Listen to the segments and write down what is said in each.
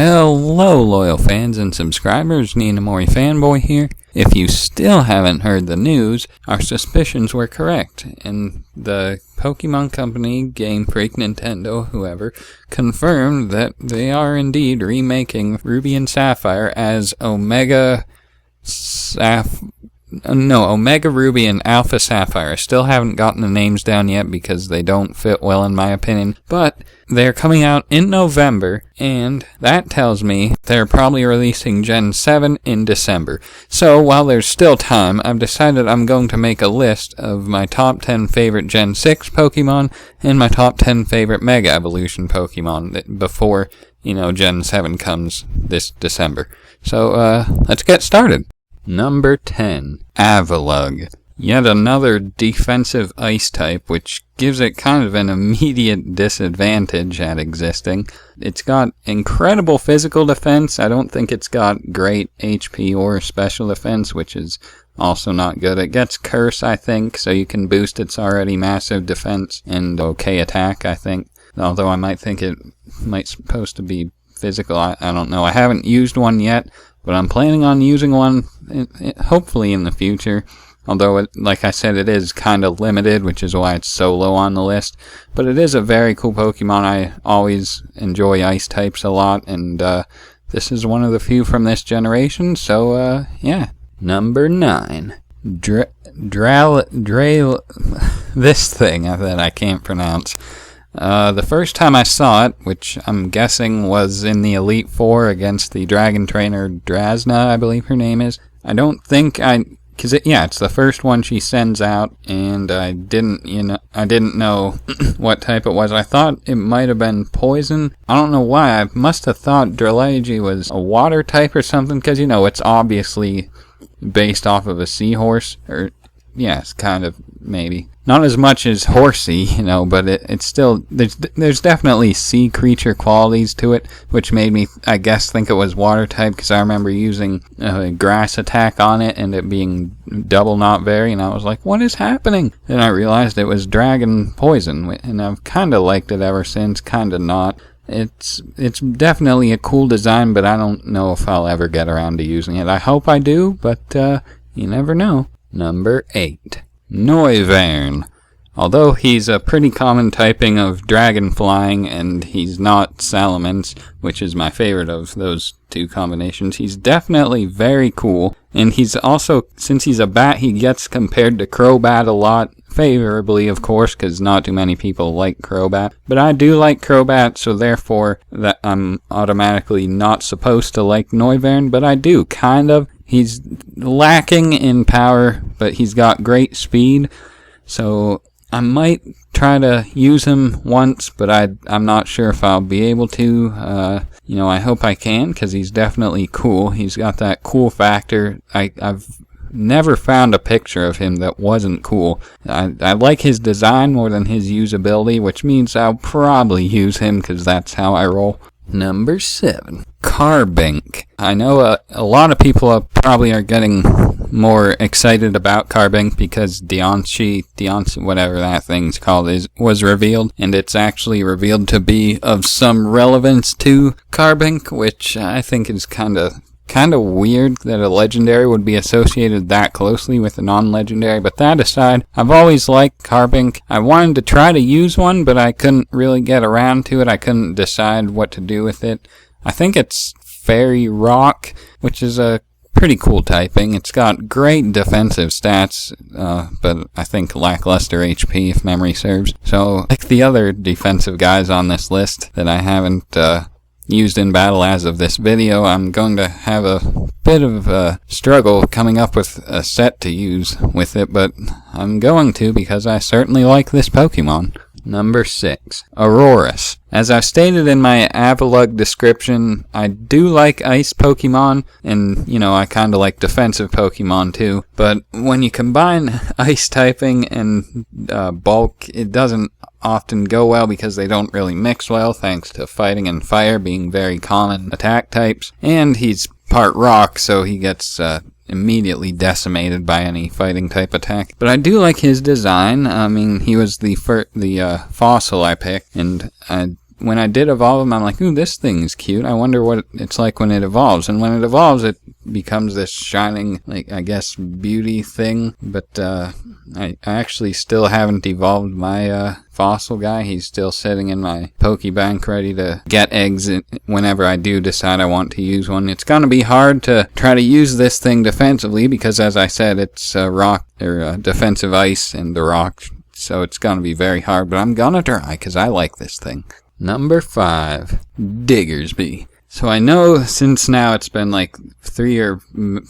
Hello, loyal fans and subscribers, Ninamori Fanboy here. If you still haven't heard the news, our suspicions were correct, and the Pokemon Company, Game Freak, Nintendo, whoever, confirmed that they are indeed remaking Ruby and Sapphire as Omega Ruby and Alpha Sapphire. Still haven't gotten the names down yet because they don't fit well in my opinion, but they're coming out in November, and that tells me they're probably releasing Gen 7 in December. So while there's still time, I've decided I'm going to make a list of my top 10 favorite Gen 6 Pokemon and my top 10 favorite Mega Evolution Pokemon before, Gen 7 comes this December. So, let's get started. Number 10, Aval. Yet another defensive ice type, which gives it kind of an immediate disadvantage at existing. It's got incredible physical defense. I don't think it's got great HP or special defense, which is also not good. It gets Curse, I think, so you can boost its already massive defense and okay attack, I think. Although I might think it might supposed to be physical. I don't know. I haven't used one yet, but I'm planning on using one hopefully in the future. Although, like I said, it is kind of limited, which is why it's so low on the list. But it is a very cool Pokemon. I always enjoy ice types a lot, and this is one of the few from this generation. So, yeah. Number 9. This thing that I can't pronounce. The first time I saw it, which I'm guessing was in the Elite Four against the Dragon Trainer Drazna, I believe her name is. I don't think it's the first one she sends out, and I didn't know what type it was. I thought it might have been poison. I don't know why. I must have thought Drifblit was a water type or something, because, it's obviously based off of a seahorse, or, yes, kind of, maybe. Not as much as horsey, but it's still, there's definitely sea creature qualities to it, which made me, I guess, think it was water type, because I remember using a grass attack on it, and it being double not very, and I was like, what is happening? Then I realized it was dragon poison, and I've kind of liked it ever since, kind of not. It's definitely a cool design, but I don't know if I'll ever get around to using it. I hope I do, but you never know. Number 8. Novell. Although he's a pretty common typing of dragon flying, and he's not Salamence, which is my favorite of those two combinations, he's definitely very cool. And he's also, since he's a bat, he gets compared to Crobat a lot, favorably of course, because not too many people like Crobat. But I do like Crobat, so therefore that I'm automatically not supposed to like Novell, but I do, kind of. He's lacking in power, but he's got great speed, so I might try to use him once, but I'm not sure if I'll be able to. I hope I can, because he's definitely cool. He's got that cool factor. I've never found a picture of him that wasn't cool. I like his design more than his usability, which means I'll probably use him, because that's how I roll. Number 7. Carbink. I know a lot of people probably are getting more excited about Carbink because Deonchi, whatever that thing's called, was revealed, and it's actually revealed to be of some relevance to Carbink, which I think is kind of weird that a legendary would be associated that closely with a non-legendary, but that aside, I've always liked Carbink. I wanted to try to use one, but I couldn't really get around to it. I couldn't decide what to do with it. I think it's Fairy Rock, which is a pretty cool typing. It's got great defensive stats, but I think lackluster HP if memory serves. So, like the other defensive guys on this list that I haven't used in battle as of this video, I'm going to have a bit of a struggle coming up with a set to use with it, but I'm going to because I certainly like this Pokemon. Number 6. Aurorus. As I've stated in my Aval description, I do like ice Pokemon, and, I kind of like defensive Pokemon too, but when you combine ice typing and bulk, it doesn't often go well because they don't really mix well, thanks to fighting and fire being very common attack types, and he's part rock, so he gets immediately decimated by any fighting type attack. But I do like his design. I mean, he was the fossil I picked, and when I did evolve him, I'm like, ooh, this thing's cute. I wonder what it's like when it evolves. And when it evolves, it becomes this shining, like, I guess, beauty thing. But I actually still haven't evolved my fossil guy. He's still sitting in my Pokebank ready to get eggs whenever I do decide I want to use one. It's going to be hard to try to use this thing defensively because, as I said, it's rock or defensive ice and the rock. So it's going to be very hard, but I'm going to try because I like this thing. Number 5, Diggersby. So I know since now it's been like 3 or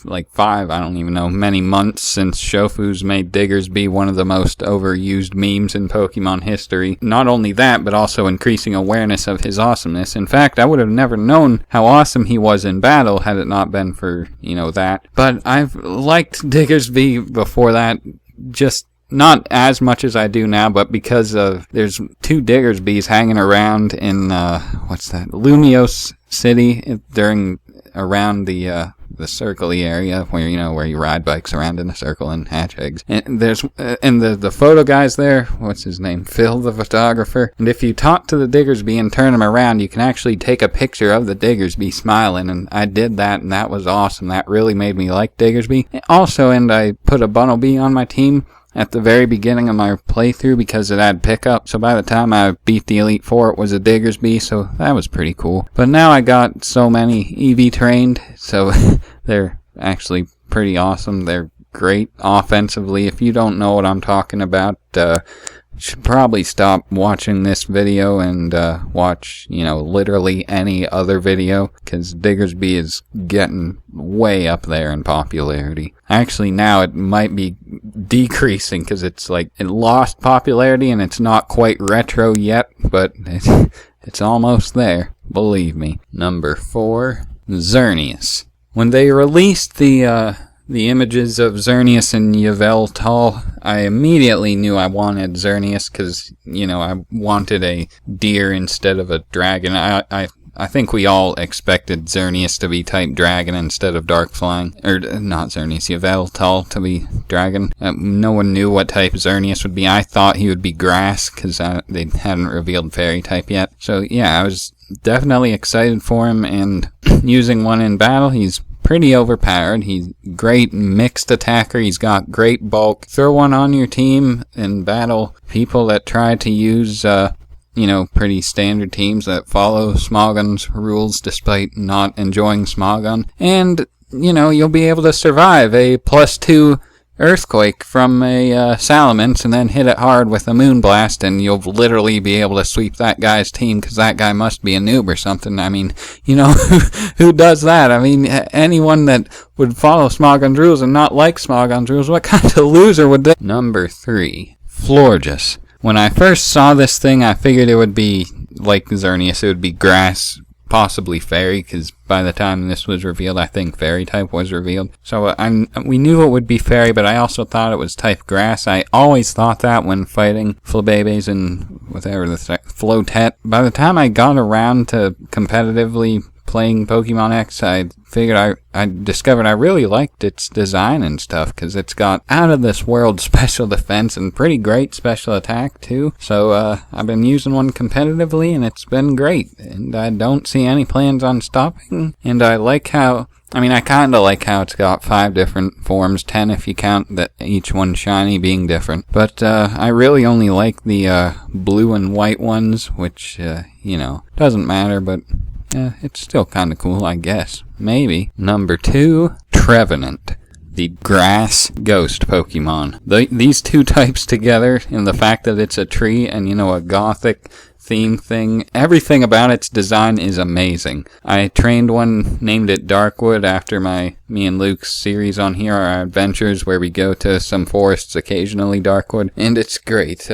like 5, I don't even know, many months since Shofu's made Diggersby one of the most overused memes in Pokemon history. Not only that, but also increasing awareness of his awesomeness. In fact, I would have never known how awesome he was in battle had it not been for, that. But I've liked Diggersby before that, just not as much as I do now, but because there's 2 Diggersbys hanging around in, Lumiose City around the circle-y area where you ride bikes around in a circle and hatch eggs. And there's, and the photo guy's there, what's his name? Phil the photographer. And if you talk to the Diggersby and turn him around, you can actually take a picture of the Diggersby smiling, and I did that, and that was awesome. That really made me like Diggersby. Also, and I put a Bunnelby on my team at the very beginning of my playthrough because it had pickup. So by the time I beat the Elite Four, it was a Diggersby, so that was pretty cool. But now I got so many EV trained, so they're actually pretty awesome. They're great offensively. If you don't know what I'm talking about, should probably stop watching this video and watch, literally any other video, because Diggersby is getting way up there in popularity. Actually, now it might be decreasing because it's like it lost popularity and it's not quite retro yet, but it's almost there, believe me. Number 4, Xerneas. When they released the images of Xerneas and Yveltal, I immediately knew I wanted Xerneas because, I wanted a deer instead of a dragon. I think we all expected Xerneas to be type dragon instead of dark flying. Or, not Xerneas, Yveltal to be dragon. No one knew what type Xerneas would be. I thought he would be grass because they hadn't revealed fairy type yet. So, yeah, I was definitely excited for him, and using one in battle, he's pretty overpowered. He's great mixed attacker. He's got great bulk. Throw one on your team in battle. People that try to use, pretty standard teams that follow Smogon's rules despite not enjoying Smogon. And, you'll be able to survive a +2 earthquake from a Salamence and then hit it hard with a Moonblast, and you'll literally be able to sweep that guy's team because that guy must be a noob or something. I mean, who does that? I mean, anyone that would follow Smogon's rules and not like Smogon's rules, what kind of loser would they? Number 3, Florges. When I first saw this thing, I figured it would be like Xerneas. It would be grass, possibly fairy, because by the time this was revealed, I think fairy type was revealed. So we knew it would be fairy, but I also thought it was type grass. I always thought that when fighting Flabébés and whatever the Flotet. By the time I got around to competitively playing Pokemon X, I figured I discovered I really liked its design and stuff, because it's got out of this world special defense and pretty great special attack too. So I've been using one competitively and it's been great, and I don't see any plans on stopping. And I kinda like how it's got 5 different forms, 10 if you count that each one shiny being different. But I really only like the blue and white ones, which doesn't matter, but it's still kind of cool, I guess. Maybe. Number 2, Trevenant, the grass ghost Pokemon. These 2 types together, and the fact that it's a tree and, a gothic theme thing, everything about its design is amazing. I trained one, named it Darkwood, after me and Luke's series on here, our adventures where we go to some forests, occasionally Darkwood, and it's great.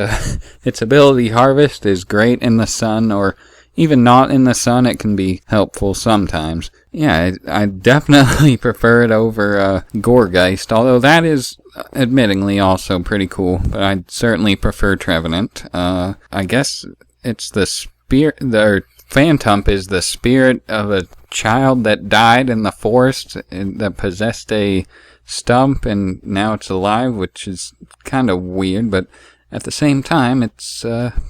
Its ability Harvest is great in the sun, or even not in the sun, it can be helpful sometimes. Yeah, I definitely prefer it over Gourgeist, although that is admittingly also pretty cool, but I'd certainly prefer Trevenant. I guess it's the spirit, the Phantump is the spirit of a child that died in the forest that possessed a stump, and now it's alive, which is kind of weird, but at the same time, it's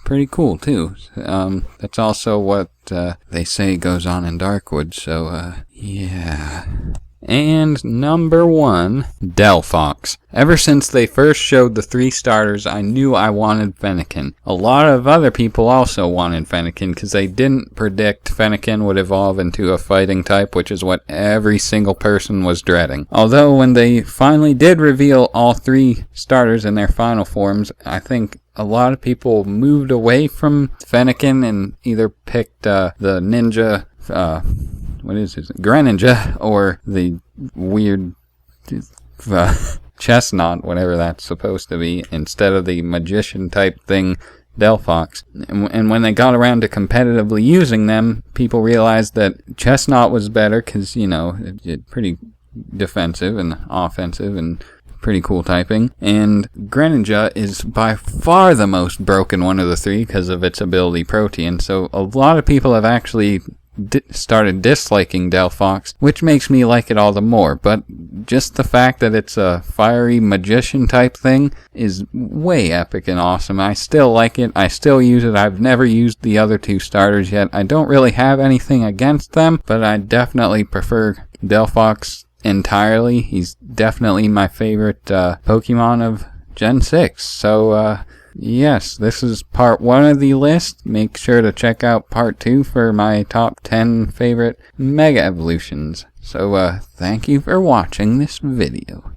pretty cool, too. That's also what they say goes on in Darkwood, so, yeah. And number 1, Delphox. Ever since they first showed the 3 starters, I knew I wanted Fennekin. A lot of other people also wanted Fennekin because they didn't predict Fennekin would evolve into a fighting type, which is what every single person was dreading. Although when they finally did reveal all 3 starters in their final forms, I think a lot of people moved away from Fennekin and either picked the ninja, what is it? Greninja, or the weird chestnut, whatever that's supposed to be, instead of the magician type thing, Delphox. And when they got around to competitively using them, people realized that chestnut was better because, it's pretty defensive and offensive and pretty cool typing. And Greninja is by far the most broken one of the 3 because of its ability Protean. So a lot of people have actually started disliking Delphox, which makes me like it all the more. But just the fact that it's a fiery magician type thing is way epic and awesome. I still like it. I still use it. I've never used the other 2 starters yet. I don't really have anything against them, but I definitely prefer Delphox entirely. He's definitely my favorite Pokemon of Gen 6. So, yes, this is part 1 of the list. Make sure to check out part 2 for my top 10 favorite Mega Evolutions. So, thank you for watching this video.